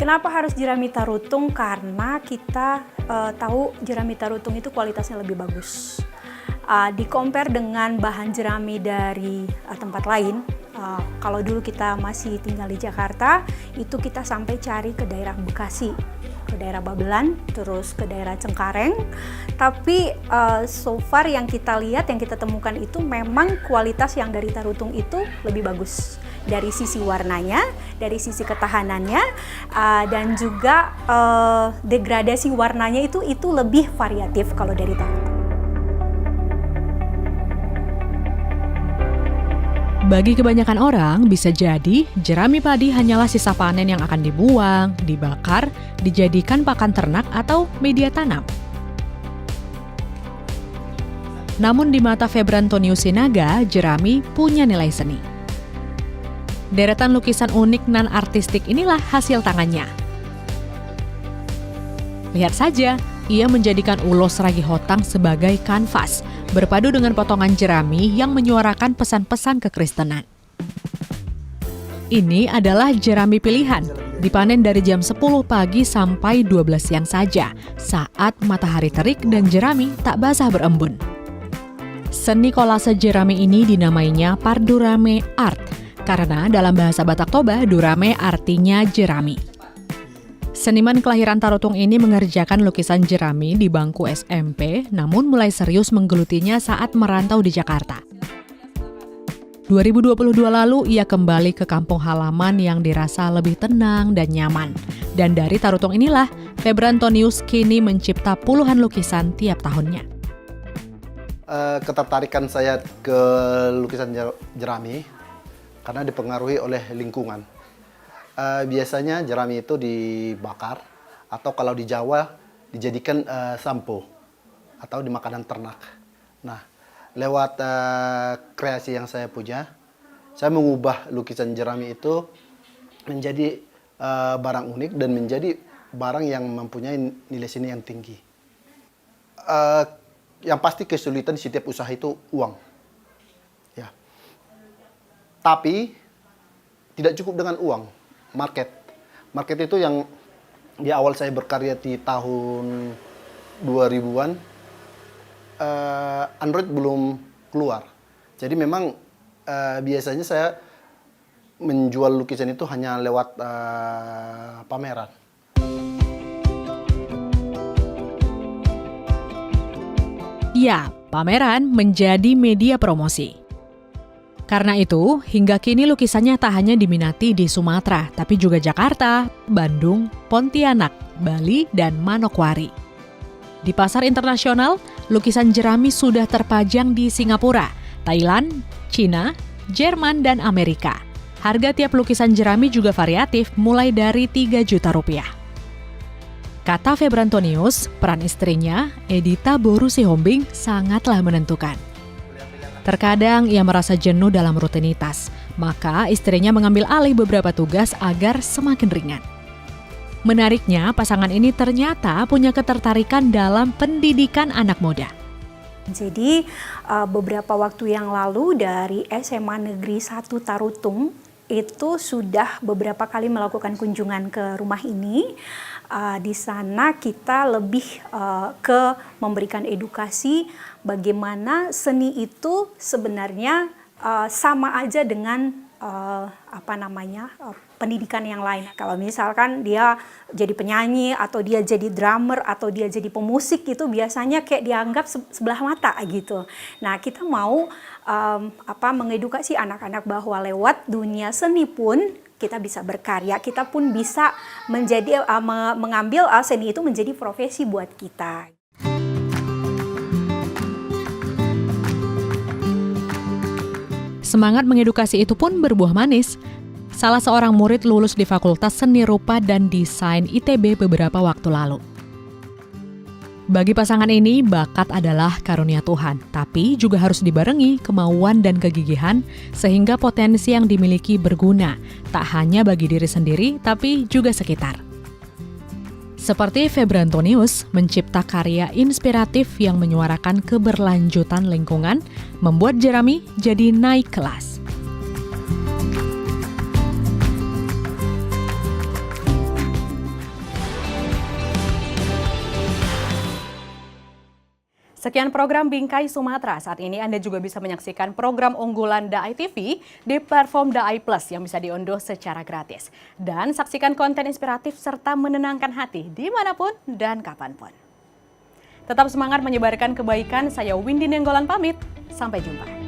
Kenapa harus jerami tarutung? Karena kita tahu jerami tarutung itu kualitasnya lebih bagus. Di-compare dengan bahan jerami dari tempat lain, kalau dulu kita masih tinggal di Jakarta, itu kita sampai cari ke daerah Bekasi, ke daerah Babelan, terus ke daerah Cengkareng. Tapi so far yang kita lihat, yang kita temukan itu memang kualitas yang dari tarutung itu lebih bagus. Dari sisi warnanya, dari sisi ketahanannya, dan juga degradasi warnanya itu lebih variatif kalau dari tarutung. Bagi kebanyakan orang, bisa jadi jerami padi hanyalah sisa panen yang akan dibuang, dibakar, dijadikan pakan ternak atau media tanam. Namun di mata Febrantonius Sinaga, jerami punya nilai seni. Deretan lukisan unik non-artistik inilah hasil tangannya. Lihat saja, ia menjadikan ulos ragi hotang sebagai kanvas, berpadu dengan potongan jerami yang menyuarakan pesan-pesan kekristenan. Ini adalah jerami pilihan, dipanen dari jam 10 pagi sampai 12 siang saja, saat matahari terik dan jerami tak basah berembun. Seni kolase jerami ini dinamainya pardurame art, karena dalam bahasa Batak Toba, durame artinya jerami. Seniman kelahiran Tarutung ini mengerjakan lukisan jerami di bangku SMP, namun mulai serius menggelutinya saat merantau di Jakarta. 2022 lalu, ia kembali ke kampung halaman yang dirasa lebih tenang dan nyaman. Dan dari Tarutung inilah, Febrantonius kini mencipta puluhan lukisan tiap tahunnya. Ketertarikan saya ke lukisan jerami karena dipengaruhi oleh lingkungan. Biasanya jerami itu dibakar atau kalau di Jawa dijadikan sampo atau di makanan ternak. Nah, lewat kreasi yang saya punya, saya mengubah lukisan jerami itu menjadi barang unik dan menjadi barang yang mempunyai nilai seni yang tinggi. Yang pasti kesulitan setiap usaha itu uang. Ya. Tapi tidak cukup dengan uang. Market itu yang di awal saya berkarya di tahun 2000-an, Android belum keluar. Jadi memang biasanya saya menjual lukisan itu hanya lewat pameran. Ya, pameran menjadi media promosi. Karena itu, hingga kini lukisannya tak hanya diminati di Sumatera, tapi juga Jakarta, Bandung, Pontianak, Bali, dan Manokwari. Di pasar internasional, lukisan jerami sudah terpajang di Singapura, Thailand, Cina, Jerman, dan Amerika. Harga tiap lukisan jerami juga variatif, mulai dari 3 juta rupiah. Kata Febrantonius, peran istrinya, Edita Boru Sihombing, sangatlah menentukan. Terkadang ia merasa jenuh dalam rutinitas, maka istrinya mengambil alih beberapa tugas agar semakin ringan. Menariknya, pasangan ini ternyata punya ketertarikan dalam pendidikan anak muda. Jadi beberapa waktu yang lalu dari SMA Negeri 1 Tarutung itu sudah beberapa kali melakukan kunjungan ke rumah ini. Di sana kita lebih ke memberikan edukasi bagaimana seni itu sebenarnya sama aja dengan pendidikan yang lain. Kalau misalkan dia jadi penyanyi atau dia jadi drummer atau dia jadi pemusik itu biasanya kayak dianggap sebelah mata gitu. Nah, kita mau mengedukasi anak-anak bahwa lewat dunia seni pun kita bisa berkarya, kita pun bisa menjadi mengambil seni itu menjadi profesi buat kita. Semangat mengedukasi itu pun berbuah manis. Salah seorang murid lulus di Fakultas Seni Rupa dan Desain ITB beberapa waktu lalu. Bagi pasangan ini, bakat adalah karunia Tuhan, tapi juga harus dibarengi kemauan dan kegigihan sehingga potensi yang dimiliki berguna, tak hanya bagi diri sendiri, tapi juga sekitar. Seperti Febrantonius, mencipta karya inspiratif yang menyuarakan keberlanjutan lingkungan, membuat jerami jadi naik kelas. Sekian program Bingkai Sumatera. Saat ini Anda juga bisa menyaksikan program unggulan Daai TV di platform Daai Plus yang bisa diunduh secara gratis. Dan saksikan konten inspiratif serta menenangkan hati dimanapun dan kapanpun. Tetap semangat menyebarkan kebaikan. Saya Windy Nenggolan pamit. Sampai jumpa.